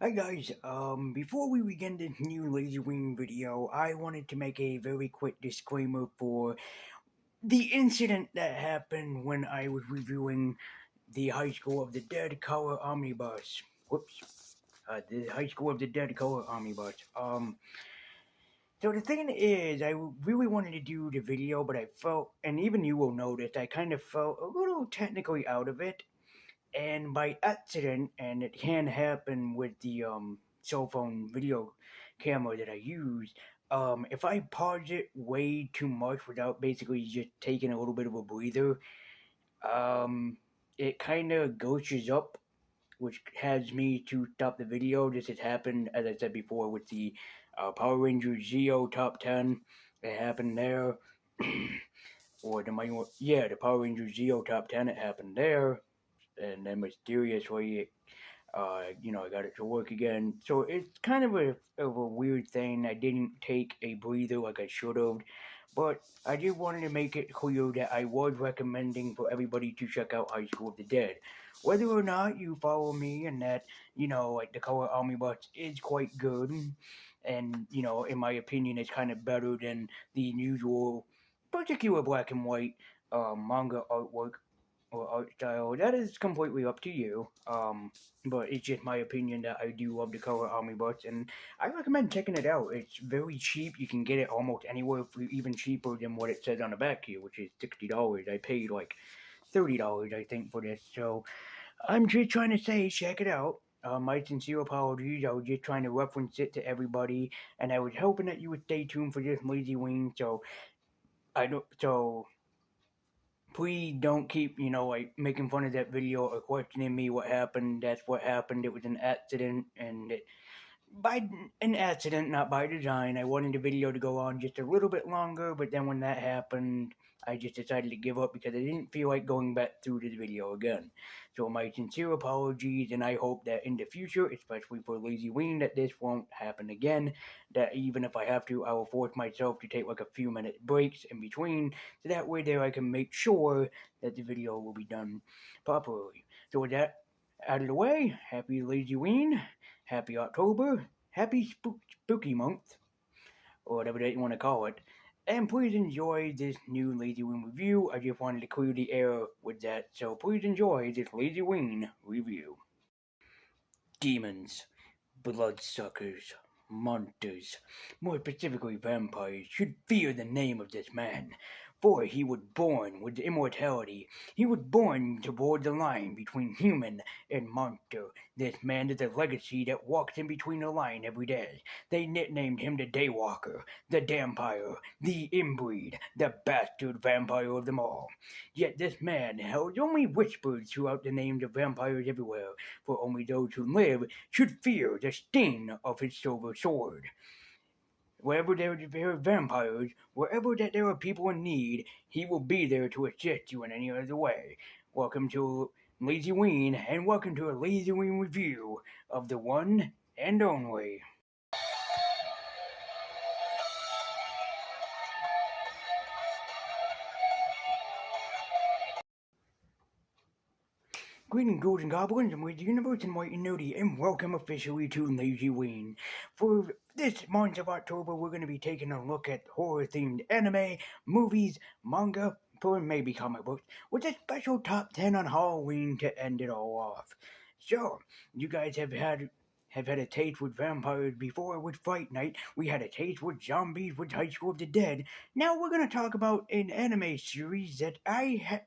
Hi guys, before we begin this new Lazyween video, I wanted to make a very quick disclaimer for the incident that happened when I was reviewing the High School of the Dead Color Omnibus. Whoops. The High School of the Dead Color Omnibus. So the thing is, I really wanted to do the video, but I felt, and even you will notice, I kind of felt a little technically out of it, and by accident, and it can happen with the cell phone video camera that I use. If I pause it way too much without basically just taking a little bit of a breather, um, it kind of glitches up, which has me to stop the video. This has happened, as I said before, with the Power Rangers Zeo Top 10. It happened there. Or the Power Rangers Zeo Top 10, it happened there, and then mysteriously, I got it to work again. So it's kind of a weird thing. I didn't take a breather like I should have, but I did wanted to make it clear that I was recommending for everybody to check out High School of the Dead. Whether or not you follow me and that, like the color omnibus is quite good, and in my opinion, it's kind of better than the usual, particular black and white manga artwork or art style. That is completely up to you. But it's just my opinion that I do love the color omnibus, and I recommend checking it out. It's very cheap. You can get it almost anywhere for even cheaper than what it says on the back here, which is $60. I paid like $30, I think, for this. So I'm just trying to say, check it out. My sincere apologies. I was just trying to reference it to everybody, and I was hoping that you would stay tuned for this Lazyween. So I don't. So please don't keep, like making fun of that video or questioning me what happened. That's what happened. It was an accident, and by an accident, not by design. I wanted the video to go on just a little bit longer, but then when that happened, I just decided to give up because I didn't feel like going back through this video again. So my sincere apologies, and I hope that in the future, especially for Lazyween, that this won't happen again. That even if I have to, I will force myself to take like a few minute breaks in between, so that way there I can make sure that the video will be done properly. So with that out of the way, happy Lazyween. Happy October, happy spooky month, or whatever that you want to call it. And please enjoy this new Lazy Wing review. I just wanted to clear the air with that, so please enjoy this Lazy Wing review. Demons, bloodsuckers, monsters, more specifically vampires, should fear the name of this man, for he was born with immortality. He was born to board the line between human and monster. This man is a legacy that walks in between the line every day. They nicknamed him the Daywalker, the Dampire, the Inbreed, the bastard vampire of them all. Yet this man held only whispers throughout the names of vampires everywhere, for only those who live should fear the sting of his silver sword. Wherever there are vampires, wherever that there are people in need, he will be there to assist you in any other way. Welcome to Lazy Ween, and welcome to a Lazy Ween review of the one and only. Greetings, ghouls and goblins, and with the universe and white and nerdy, and welcome officially to Lazy Ween. For this month of October, we're going to be taking a look at horror-themed anime, movies, manga, or maybe comic books, with a special top 10 on Halloween to end it all off. So, you guys have had a taste with vampires before with Fright Night. We had a taste with zombies with High School of the Dead. Now we're going to talk about an anime series that I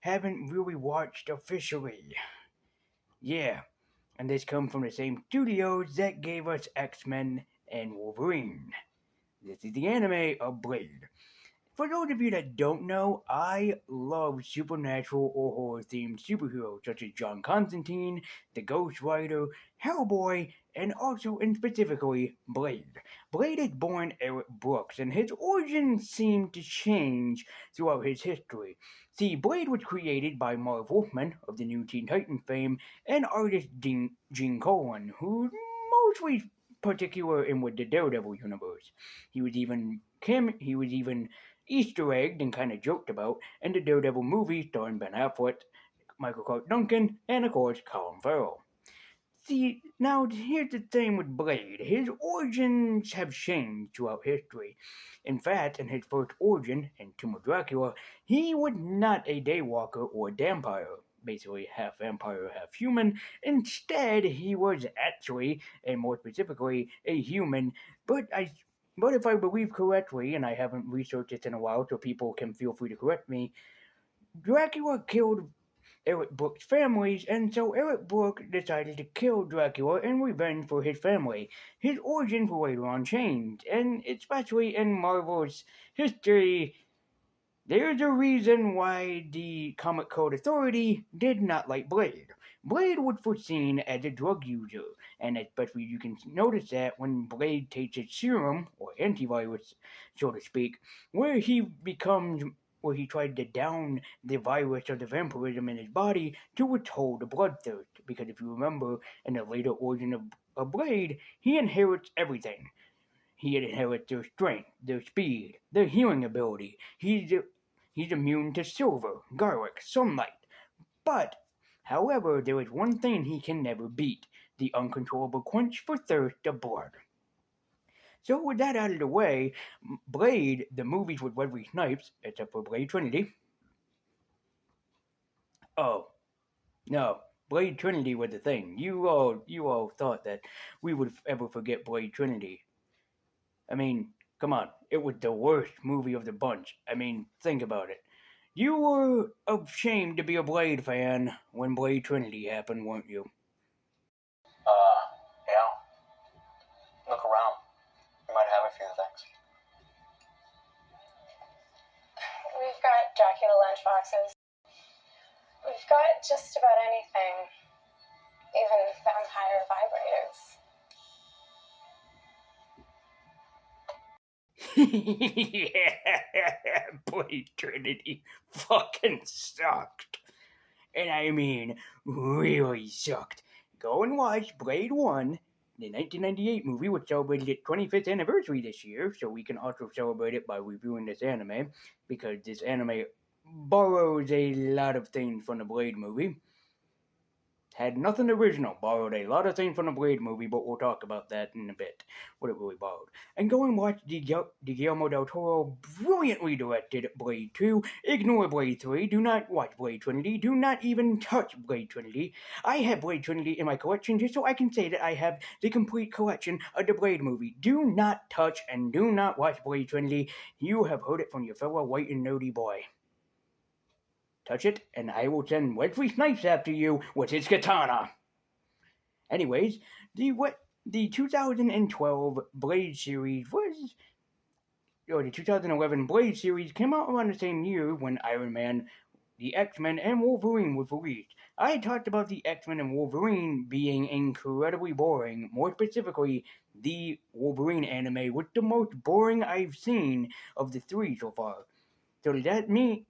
haven't really watched officially. Yeah, and this comes from the same studios that gave us X-Men and Wolverine. This is the anime of Blade. For those of you that don't know, I love supernatural or horror themed superheroes such as John Constantine, the Ghost Rider, Hellboy, and also and specifically Blade. Blade is born Eric Brooks, and his origins seem to change throughout his history. See, Blade was created by Marv Wolfman of the New Teen Titans fame and artist Gene Colan, who's mostly particular in with the Daredevil universe. He was even Easter egged and kind of joked about in the Daredevil movie starring Ben Affleck, Michael Clark Duncan, and of course Colin Farrell. See, now here's the thing with Blade. His origins have changed throughout history. In fact, in his first origin, in Tomb of Dracula, he was not a daywalker or vampire, basically half vampire, half human. Instead, he was actually, and more specifically, a human. But I, but if I believe correctly, and I haven't researched it in a while, so people can feel free to correct me, Dracula killed Eric Brooks' families, and so Eric Brooks decided to kill Dracula in revenge for his family. His origins were later on changed, and especially in Marvel's history, there's a reason why the Comic Code Authority did not like Blade. Blade was foreseen as a drug user, and especially you can notice that when Blade takes his serum, or antivirus, so to speak, where he becomes where he tried to down the virus of the vampirism in his body to withhold the bloodthirst. Because if you remember, in the later origin of Blade, he inherits everything. He inherits their strength, their speed, their healing ability. He's immune to silver, garlic, sunlight. But, however, there is one thing he can never beat: the uncontrollable quench for thirst of blood. So with that out of the way, Blade, the movies with Wesley Snipes, except for Blade Trinity. Oh, no, Blade Trinity was the thing. You all thought that we would ever forget Blade Trinity. I mean, come on, it was the worst movie of the bunch. I mean, think about it. You were ashamed to be a Blade fan when Blade Trinity happened, weren't you? Yeah. Look around. You might have a few things. We've got Dracula lunchboxes. We've got just about anything. Even vampire vibrators. Yeah, Blade Trinity fucking sucked. And I mean, really sucked. Go and watch Blade 1, the 1998 movie, which celebrated its 25th anniversary this year, so we can also celebrate it by reviewing this anime, because this anime borrows a lot of things from the Blade movie. Had nothing original, borrowed a lot of things from the Blade movie, but we'll talk about that in a bit, what it really borrowed. And go and watch the Guillermo del Toro brilliantly directed Blade 2. Ignore Blade 3. Do not watch Blade Trinity. Do not even touch Blade Trinity. I have Blade Trinity in my collection just so I can say that I have the complete collection of the Blade movie. Do not touch and do not watch Blade Trinity. You have heard it from your fellow white and nerdy boy. Touch it, and I will send Wesley Snipes after you with his katana. Anyways, the 2012 Blade series or the 2011 Blade series came out around the same year when Iron Man, the X-Men, and Wolverine was released. I talked about the X-Men and Wolverine being incredibly boring. More specifically, the Wolverine anime was the most boring I've seen of the three so far. So does that mean,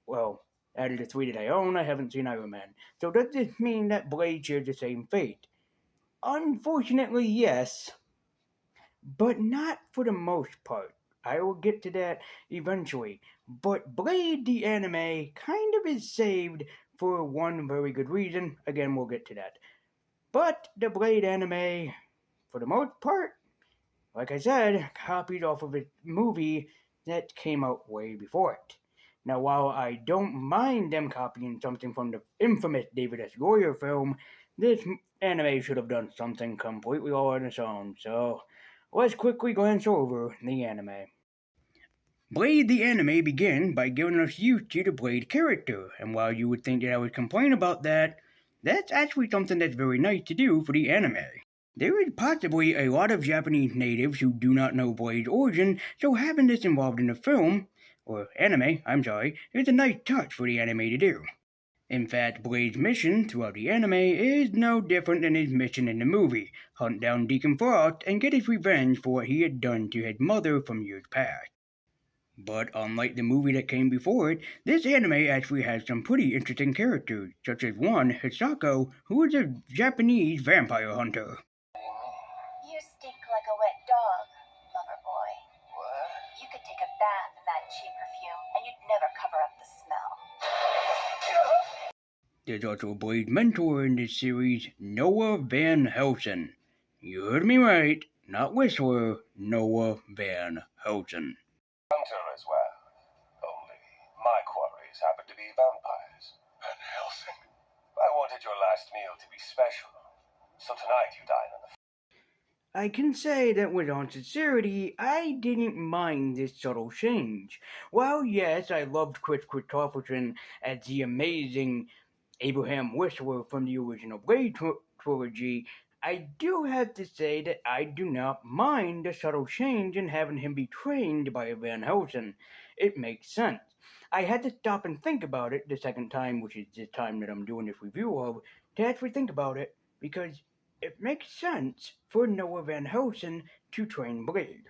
well, out of the three that I own, I haven't seen Iron Man. So does this mean that Blade shares the same fate? Unfortunately, yes, but not for the most part. I will get to that eventually. But Blade the anime kind of is saved for one very good reason. Again, we'll get to that. But the Blade anime, for the most part, like I said, copied off of a movie that came out way before it. Now, while I don't mind them copying something from the infamous David S. Goyer film, this anime should have done something completely all on its own, so let's quickly glance over the anime. Blade the anime began by giving us youth to the Blade character, and while you would think that I would complain about that, that's actually something that's very nice to do for the anime. There is possibly a lot of Japanese natives who do not know Blade's origin, so having this involved in the film, or anime, is a nice touch for the anime to do. In fact, Blade's mission throughout the anime is no different than his mission in the movie: hunt down Deacon Frost and get his revenge for what he had done to his mother from years past. But unlike the movie that came before it, this anime actually has some pretty interesting characters, such as one, Hisako, who is a Japanese vampire hunter. You stink like a wet dog, lover boy. What? You could take a bath in that cheap perfume, and you'd never cover up the smell. There's also a Blade mentor in this series, Noah Van Helsing. You heard me right, not Whistler, Noah Van Helsing. Hunter as well. Only my quarries happen to be vampires. Van Helsing. I wanted your last meal to be special, so tonight you dine on the. I can say that with all sincerity, I didn't mind this subtle change. While yes, I loved Chris Christopherson as the amazing Abraham Whistler from the original Blade trilogy, I do have to say that I do not mind the subtle change in having him be trained by Van Helsing. It makes sense. I had to stop and think about it the second time, which is the time that I'm doing this review of, to actually think about it, because it makes sense for Noah Van Helsing to train Blade.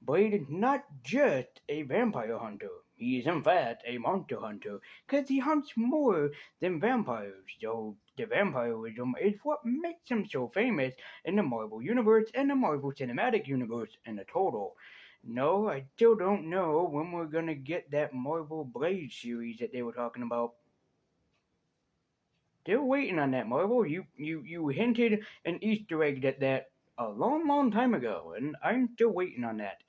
Blade is not just a vampire hunter. He is in fact a monster hunter, because he hunts more than vampires, though the vampirism is what makes him so famous in the Marvel Universe and the Marvel Cinematic Universe in a total. No, I still don't know when we're gonna get that Marvel Blade series that they were talking about. Still waiting on that, Marvel. You hinted an Easter egg at that a long time ago, and I'm still waiting on that.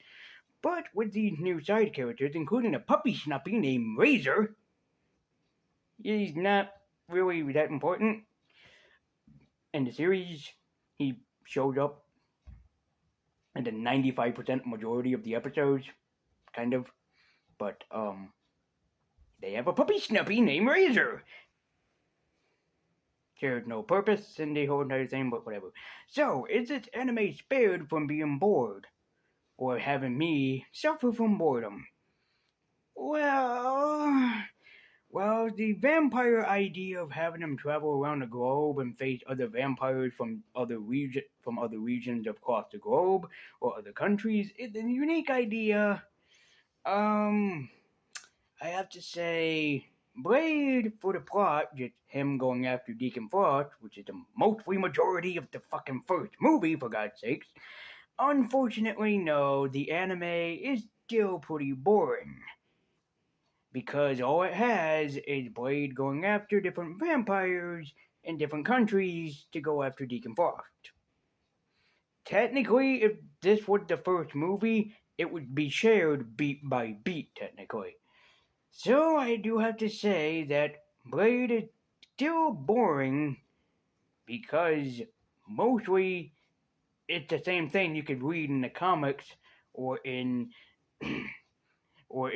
But with these new side characters, including a puppy snuppy named Razor, he's not really that important in the series. He showed up in the 95% majority of the episodes, kind of. But they have a puppy snuppy named Razor. Served no purpose in the whole entire thing, but whatever. So, is this anime spared from being bored? Or having me suffer from boredom? Well, the vampire idea of having them travel around the globe and face other vampires from other regions across the globe or other countries is a unique idea. I have to say, Blade for the plot, just him going after Deacon Frost, which is the mostly majority of the fucking first movie, for God's sakes. Unfortunately, no, the anime is still pretty boring. Because all it has is Blade going after different vampires in different countries to go after Deacon Frost. Technically, if this was the first movie, it would be shared beat by beat, technically. So I do have to say that Blade is still boring because mostly it's the same thing you could read in the comics or in or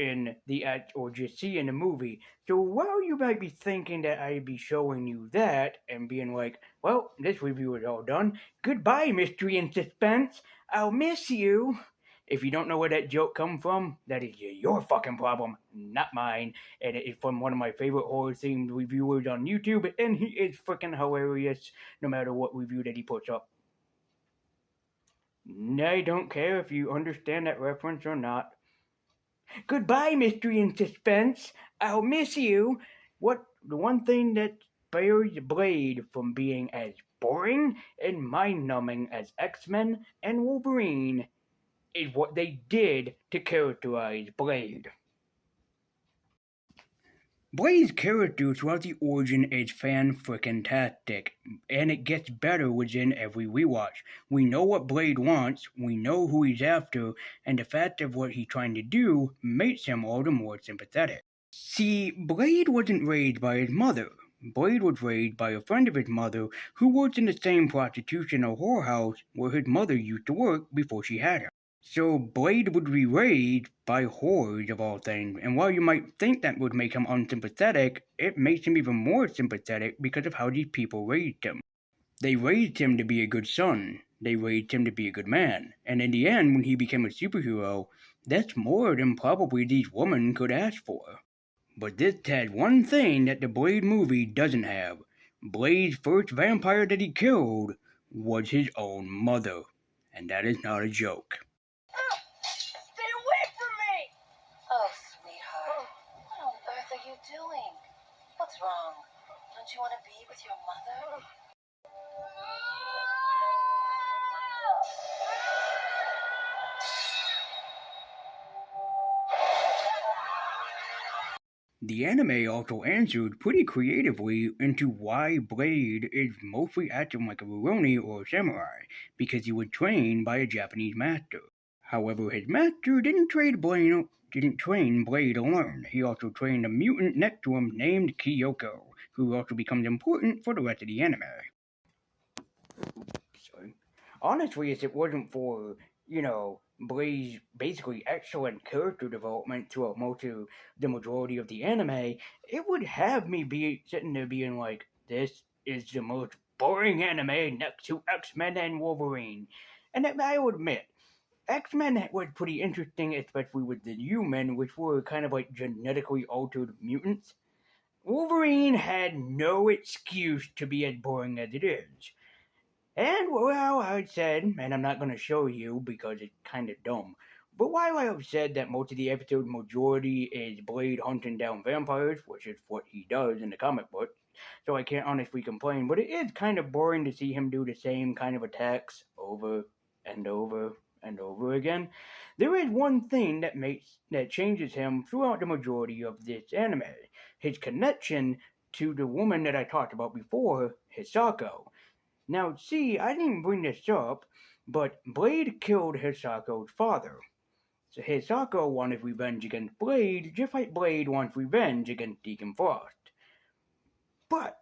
just see in the movie. So while you might be thinking that I'd be showing you that and being like, well, this review is all done. Goodbye, mystery and suspense. I'll miss you. If you don't know where that joke come from, that is your fucking problem, not mine. And it is from one of my favorite horror-themed reviewers on YouTube, and he is freaking hilarious no matter what review that he puts up. I don't care if you understand that reference or not. Goodbye, mystery and suspense. I'll miss you. The one thing that spares Blade from being as boring and mind-numbing as X-Men and Wolverine is what they did to characterize Blade. Blade's character throughout the origin is fan-frickin-tastic, and it gets better within every rewatch. We know what Blade wants, we know who he's after, and the fact of what he's trying to do makes him all the more sympathetic. See, Blade wasn't raised by his mother. Blade was raised by a friend of his mother who worked in the same prostitution or whorehouse where his mother used to work before she had him. So Blade would be raised by whores of all things, and while you might think that would make him unsympathetic, it makes him even more sympathetic because of how these people raised him. They raised him to be a good son, they raised him to be a good man, and in the end, when he became a superhero, that's more than probably these women could ask for. But this had one thing that the Blade movie doesn't have. Blade's first vampire that he killed was his own mother, and that is not a joke. Stay away from me! Oh, sweetheart. What on earth are you doing? What's wrong? Don't you want to be with your mother? The anime also answered pretty creatively into why Blade is mostly acting like a Ronin or a samurai, because he was trained by a Japanese master. However, his master didn't train Blade alone. He also trained a mutant next to him named Kyoko, who also becomes important for the rest of the anime. Sorry. Honestly, if it wasn't for, Blade's basically excellent character development throughout most of the majority of the anime, it would have me be sitting there being like, this is the most boring anime next to X-Men and Wolverine. And I will admit, X-Men was pretty interesting, especially with the human, which were kind of like genetically altered mutants. Wolverine had no excuse to be as boring as it is. And while I said, and I'm not going to show you because it's kind of dumb, but while I have said that most of the episode majority is Blade hunting down vampires, which is what he does in the comic book, so I can't honestly complain, but it is kind of boring to see him do the same kind of attacks over and over and over again. There is one thing that changes him throughout the majority of this anime: his connection to the woman that I talked about before, Hisako. Now, see, I didn't bring this up, but Blade killed Hisako's father. So Hisako wanted revenge against Blade, just like Blade wants revenge against Deacon Frost. But,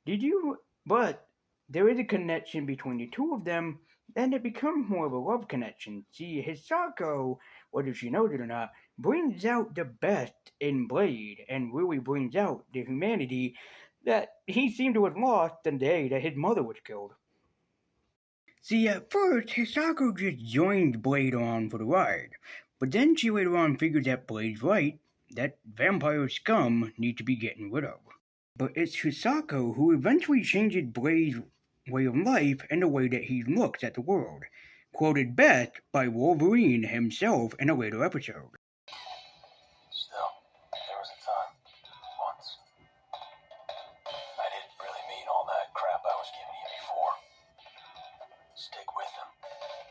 did you. But, there is a connection between the two of them, and it becomes more of a love connection. See, Hisako, whether she knows it or not, brings out the best in Blade, and really brings out the humanity that he seemed to have lost the day that his mother was killed. See, at first, Hisako just joined Blade on for the ride, but then she later on figures that Blade's right, that vampire scum need to be getting rid of. But it's Hisako who eventually changes Blade's way of life and the way that he looks at the world, quoted best by Wolverine himself in a later episode. Still, there was a time, once. I didn't really mean all that crap I was giving you before. Stick with him.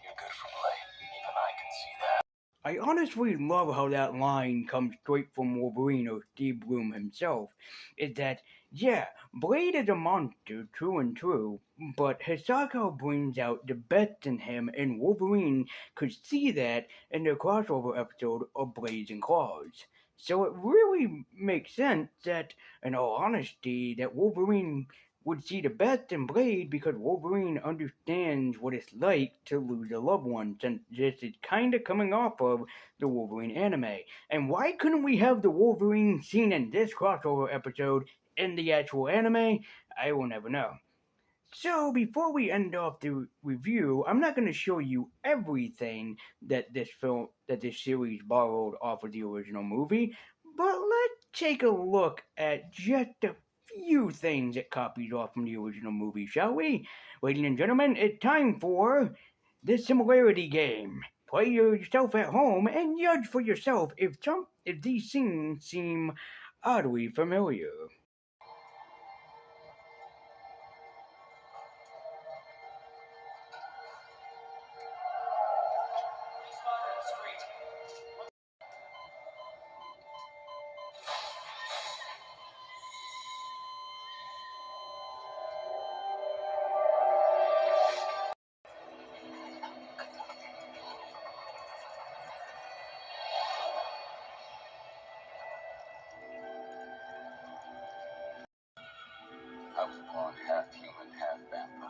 You're good for Blade. Even I can see that. I honestly love how that line comes straight from Wolverine or Steve Bloom himself, is that, yeah, Blade is a monster, true and true, but Hisako brings out the best in him, and Wolverine could see that in the crossover episode of Blades and Claws. So it really makes sense that, in all honesty, that Wolverine would see the best in Blade because Wolverine understands what it's like to lose a loved one, since this is kind of coming off of the Wolverine anime. And why couldn't we have the Wolverine scene in this crossover episode in the actual anime? I will never know. So, before we end off the review, I'm not going to show you everything that this series borrowed off of the original movie, but let's take a look at just a few things it copies off from the original movie, shall we? Ladies and gentlemen, it's time for the similarity game. Play yourself at home and judge for yourself if these scenes seem oddly familiar. I was born half human, half vampire.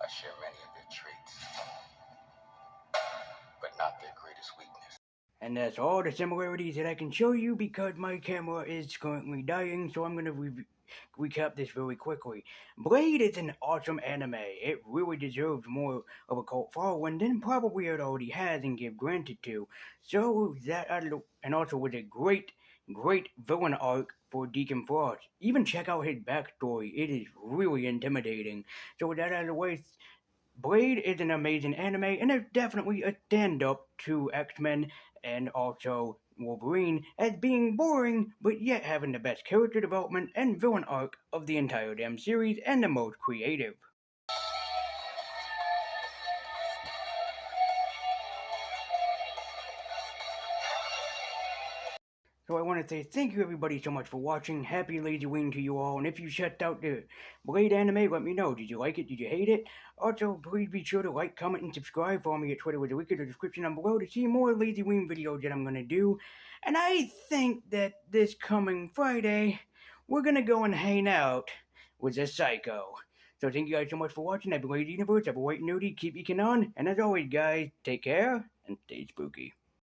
I share many of their traits, but not their greatest weakness. And that's all the similarities that I can show you because my camera is currently dying, so I'm going to recap this very quickly. Blade is an awesome anime. It really deserves more of a cult following than probably it already has and give granted to. So that, and also with a great villain arc for Deacon Frost. Even check out his backstory. It is really intimidating. So with that out of the way, Blade is an amazing anime, and it's definitely a stand-up to X-Men and also Wolverine as being boring, but yet having the best character development and villain arc of the entire damn series and the most creative. So I want to say thank you everybody so much for watching. Happy Lazyween to you all. And if you checked out the Blade anime, let me know. Did you like it? Did you hate it? Also, please be sure to like, comment, and subscribe. Follow me at Twitter with the link in the description down below to see more Lazyween videos that I'm going to do. And I think that this coming Friday, we're going to go and hang out with a psycho. So thank you guys so much for watching. I've been Lazy Universe. I've been White Nudie. Keep eking on. And as always, guys, take care and stay spooky.